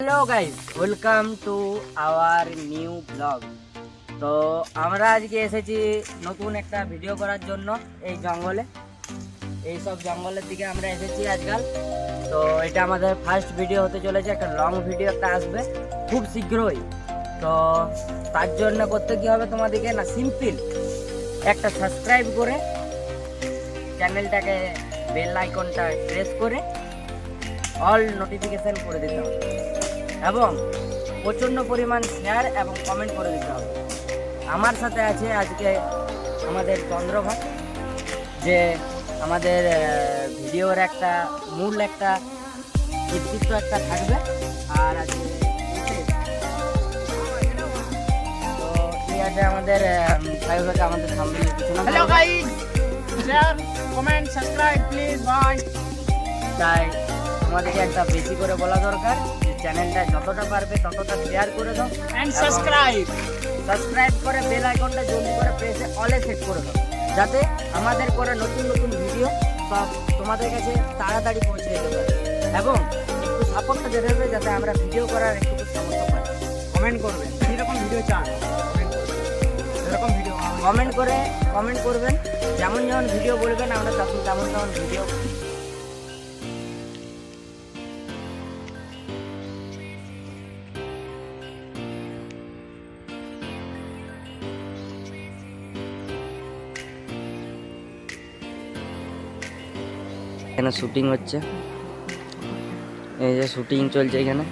Hello guys, welcome to our new blog. তো আমরা আজকে এসেছি নতুন একটা ভিডিও করার জন্য এই জঙ্গলে, এই সব জঙ্গলের দিকে আমরা এসেছি আজকাল। তো এটা আমাদের ফার্স্ট ভিডিও হতে চলেছে, একটা লং ভিডিও একটা আসবে খুব শীঘ্রই। তো তার জন্য করতে কি হবে তোমাদেরকে না, সিম্পল একটা সাবস্ক্রাইব করে চ্যানেলটাকে বেল আইকনটা প্রেস করে অল নোটিফিকেশন করে দিতে হবে এবং প্রচণ্ড পরিমাণ শেয়ার এবং কমেন্ট করে দিতে হবে। আমার সাথে আছে আজকে আমাদের চন্দ্রভাই, যে আমাদের ভিডিওর একটা মূল একটা নেতৃত্ব একটা থাকবে। আর আছে তো ঠিক আছে, আমাদের সাহেবকে আমাদের সামনে কিছু hello guys, share comment subscribe please bye. তাই তোমাদেরকে একটা বেশি করে বলা দরকার যে চ্যানেলটা যতটা পারবে ততটা শেয়ার করে দাও এন্ড সাবস্ক্রাইব করে বেল আইকনটা জলদি করে প্রেসে অলে সেট করে দাও, যাতে আমাদের করা নতুন নতুন ভিডিও সব তোমাদের কাছে তাড়াতাড়ি পৌঁছে যেতে পারে। এবং একটু সাপোর্টটা দিতে হবে যাতে আমরা ভিডিও করার একটু সামর্থ্য পাই। কমেন্ট করবেন কিরকম ভিডিও চান, এরকম ভিডিও কমেন্ট করবেন, যেমন যেমন ভিডিও বলবেন আমরা তেমন ভিডিও। এখানে শুটিং হচ্ছে, এই যে শুটিং চলছে, এখানে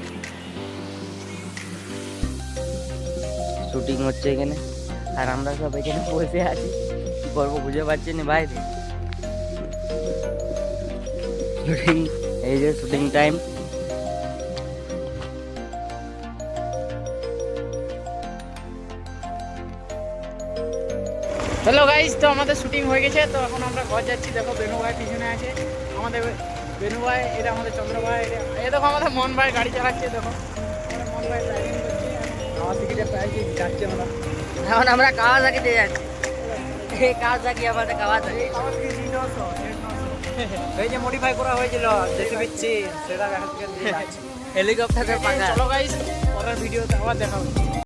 শুটিং হচ্ছে এখানে। আর আমরা সব এখানে বসে আছি, কি করবো বুঝে পারছি না ভাই। শুটিং, এই যে শুটিং টাইম। হ্যালো গাইস, তো আমাদের শুটিং হয়ে গেছে। তো এখন আমরা ঘর যাচ্ছি। দেখো বেনু ভাই পিছনে আছে, আমাদের বেনু ভাই, এটা আমাদের চন্দ্র ভাই, এই দেখো আমাদের মন ভাই গাড়ি চালাচ্ছে। দেখো আমাদের মন ভাই ড্রাইভিং করছে, আমার দিকে প্রাইজে যাচ্ছে আমরা। এখন আমরা কাওয়াসাকিতে যাচ্ছি, এই কাওয়াসাকি আমাদের কাওয়াসাকি। এই খাবার কি 900 এই যে মডিফাই করা হয়েছিল দেখতে পাচ্ছি, সেটা দেখা যাচ্ছে। হেলিকপ্টারের পাখা। চলো গাইস, পরের ভিডিওতে আবার দেখা হবে।